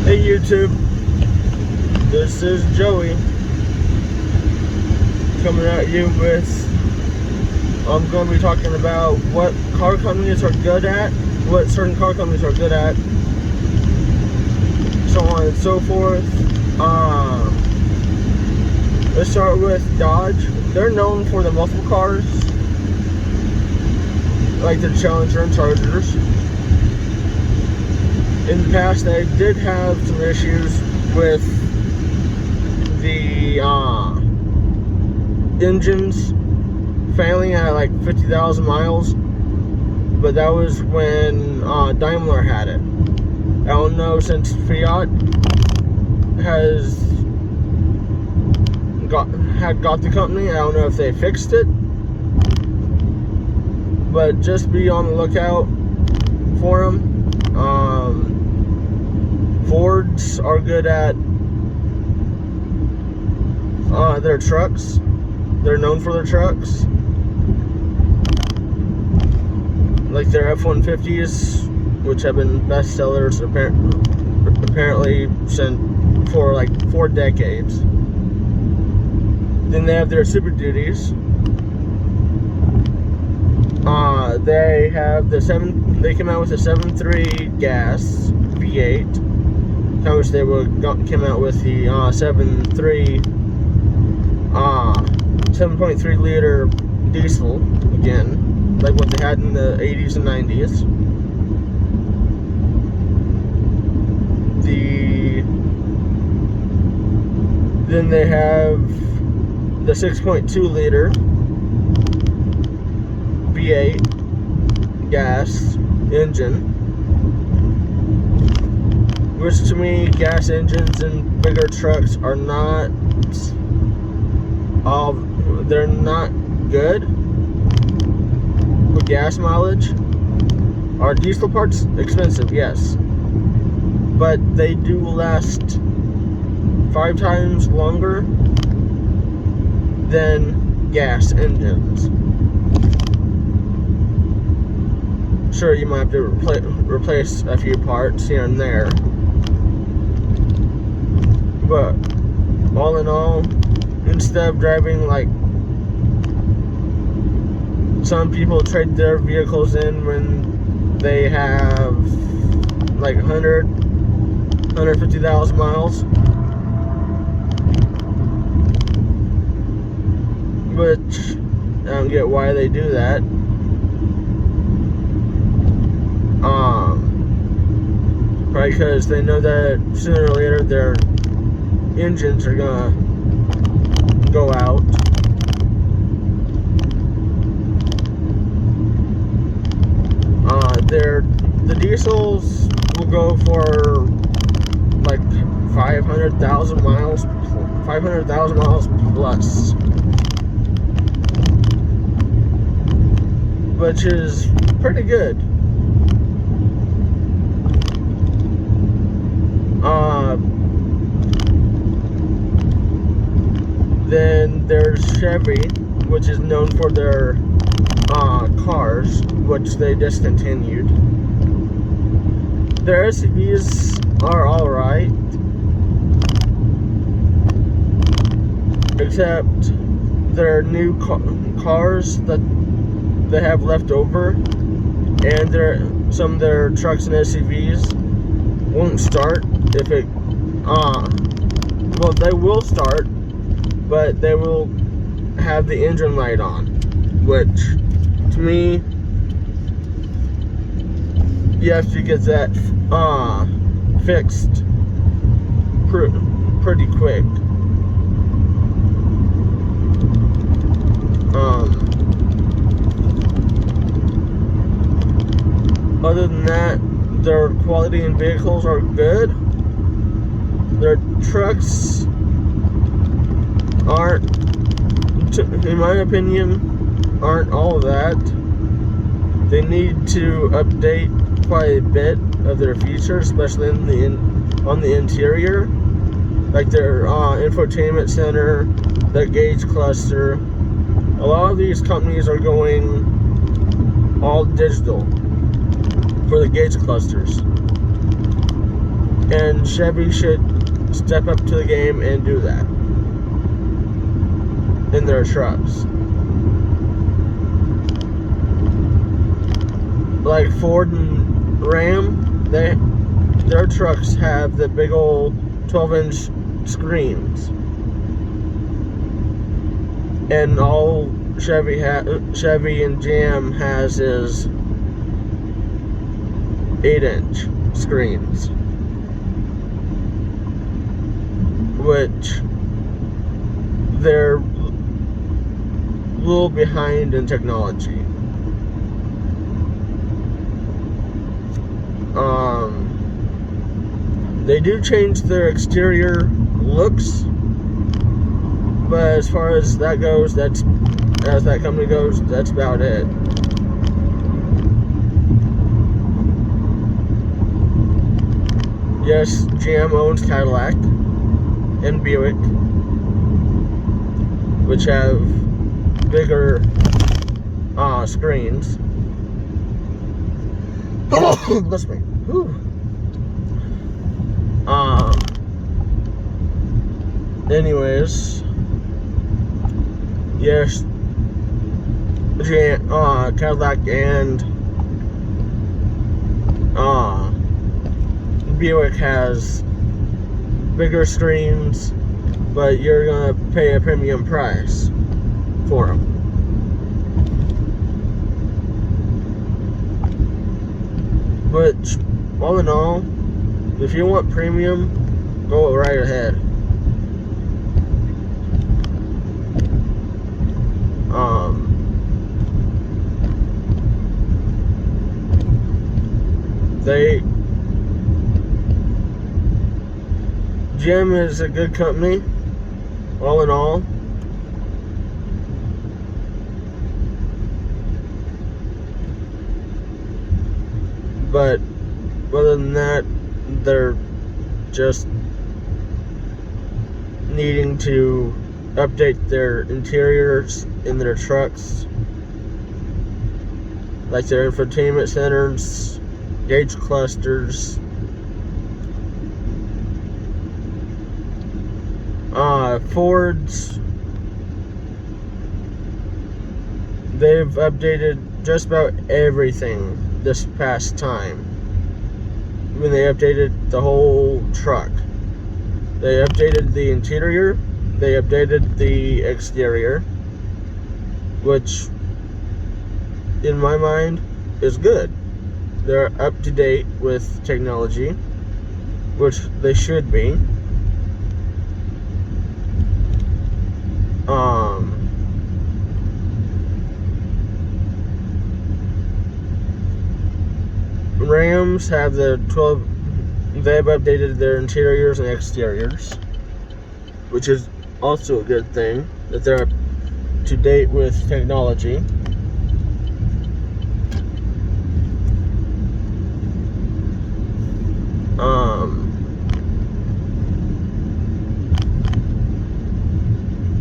Hey YouTube, this is Joey coming at you with, I'm going to be talking about what car companies are good at, what certain car companies are good at, so on and so forth. Let's start with Dodge. They're known for the muscle cars, like the Challenger and Chargers. In the past, they did have some issues with the engines failing at like 50,000 miles, but that was when Daimler had it. I don't know, since Fiat had got the company, I don't know if they fixed it, but just be on the lookout for them. Fords are good at their trucks. They're known for their trucks, like their F-150s, which have been bestsellers apparently for like 4 decades. Then they have their Super Duties. They have they came out with a 7.3 gas V8. I wish they came out with the 7.3 liter diesel again, like what they had in the 80s and 90s. Then they have the 6.2 liter V8 gas engine, which to me, gas engines in bigger trucks are not, they're not good with gas mileage. Are diesel parts expensive? Yes, but they do last 5 times longer than gas engines. Sure, you might have to replace a few parts here and there, but all in all, instead of driving, like some people trade their vehicles in when they have like 150,000 miles, which I don't get why they do that. Right, because they know that sooner or later their engines are gonna go out. The diesels will go for like 500,000 miles plus, which is pretty good. Then there's Chevy, which is known for their cars, which they discontinued. Their SUVs are alright, except their new cars that they have left over, and some of their trucks and SUVs won't start if it well, they will start, but they will have the engine light on, which to me, you have to get that fixed pretty quick. Other than that, their quality in vehicles are good. Their trucks aren't, in my opinion, aren't all that. They need to update quite a bit of their features, especially on the interior, like their infotainment center, their gauge cluster. A lot of these companies are going all digital for the gauge clusters. And Chevy should step up to the game and do that in their trucks. Like Ford and Ram, their trucks have the big old 12-inch screens, and all Chevy and Jam has is 8-inch screens, which they're a little behind in technology. They do change their exterior looks, but as far as that goes, as that company goes, that's about it. Yes, GM owns Cadillac and Buick, which have bigger screens. Oh, bless me. Whew. Anyways, yes, Cadillac and Buick has bigger screens, but you're gonna pay a premium price for them. Which, all in all, if you want premium, go right ahead. GM is a good company, all in all. But other than that, they're just needing to update their interiors in their trucks, like their infotainment centers, gauge clusters, Ford's, they've updated just about everything this past time. When they updated the whole truck, they updated the interior, they updated the exterior, which in my mind is good. They're up to date with technology, which they should be. Rams have they've updated their interiors and exteriors, which is also a good thing, that they're up to date with technology.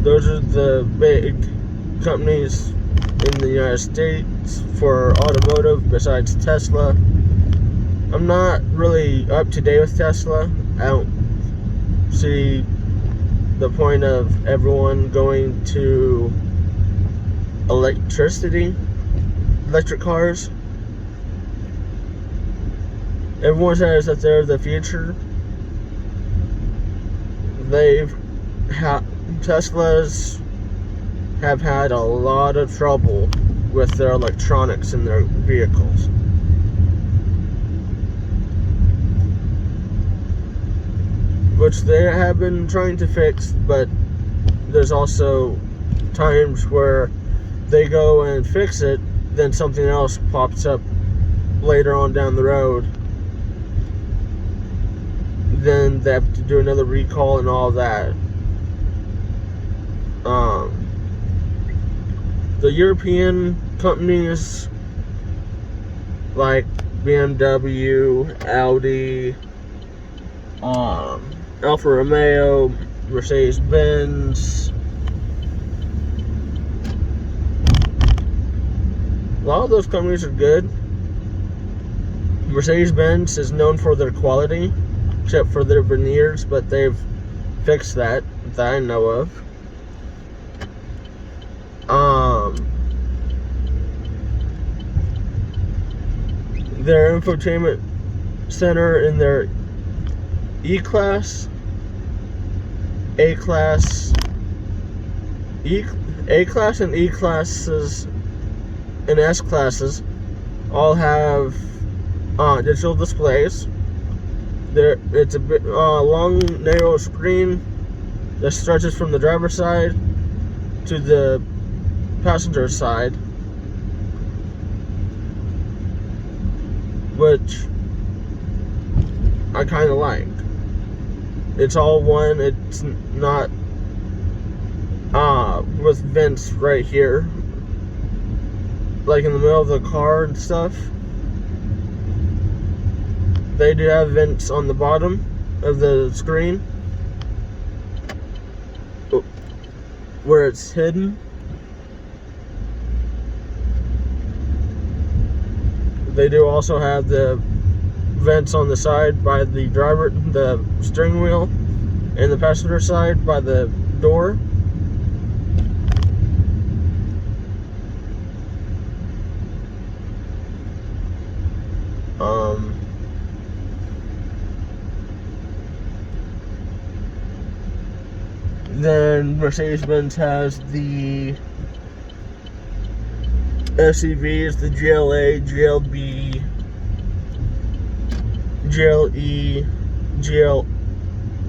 Those are the big companies in the United States for automotive besides Tesla. I'm not really up to date with Tesla. I don't see the point of everyone going to electric cars. Everyone says that they're the future. Teslas have had a lot of trouble with their electronics in their vehicles. Which they have been trying to fix, but there's also times where they go and fix it, then something else pops up later on down the road. Then they have to do another recall and all that. The European companies like BMW, Audi, Alfa Romeo, Mercedes-Benz, a lot of those companies are good. Mercedes-Benz is known for their quality, except for their veneers, but they've fixed that I know of. Their infotainment center in their E-Class, A-Class, A-Class and E-Classes and S-Classes all have digital displays. It's a bit long, narrow screen that stretches from the driver's side to the passenger side, which I kind of like. It's all one. It's not with vents right here, like in the middle of the car and stuff. They do have vents on the bottom of the screen where it's hidden. They do also have the vents on the side by the driver, the steering wheel, and the passenger side by the door. Then Mercedes-Benz has the SUVs, the GLA, GLB, GLE,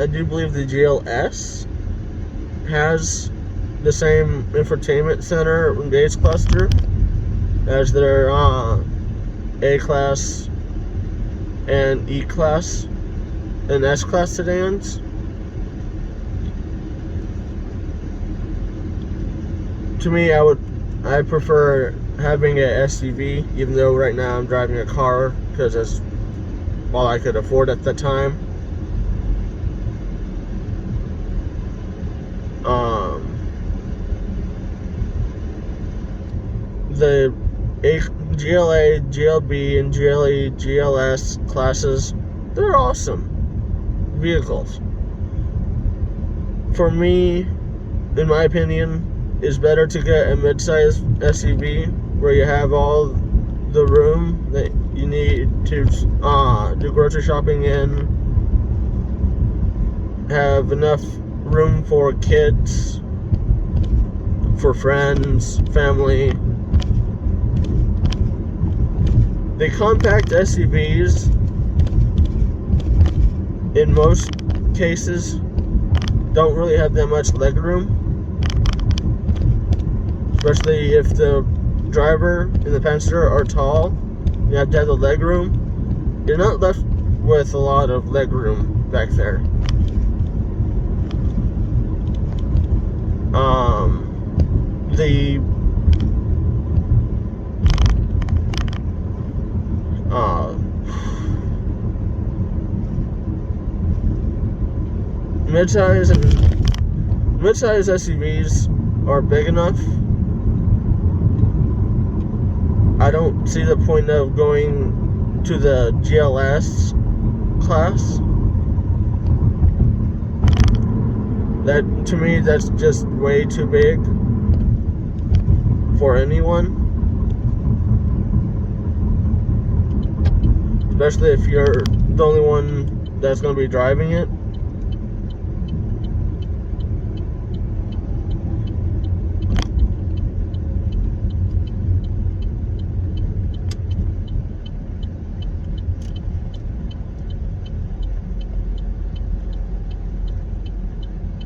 I do believe the GLS has the same infotainment center and base cluster as their A-Class and E-Class and S-Class sedans. To me, I prefer having an SUV, even though right now I'm driving a car because that's all I could afford at the time. The GLA, GLB, and GLE, GLS classes, they're awesome vehicles. For me, in my opinion, it's better to get a mid-size SUV where you have all the room that you need to do grocery shopping in, have enough room for kids, for friends, family. The compact SUVs, in most cases, don't really have that much leg room. Especially if the driver and the passenger are tall, you have to have the leg room. You're not left with a lot of leg room back there. The mid-size SUVs are big enough. I don't see the point of going to the GLS class. That, to me, that's just way too big for anyone. Especially if you're the only one that's going to be driving it.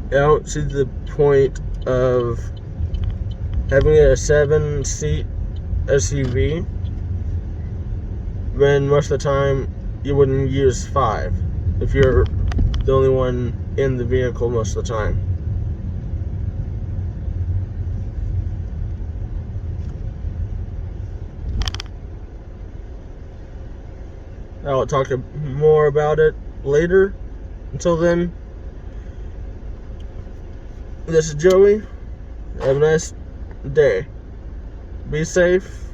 I don't see the point of having a 7-seat SUV when most of the time you wouldn't use 5 if you're the only one in the vehicle most of the time. I'll talk more about it later. Until then, this is Joey. Have a nice day. Be safe.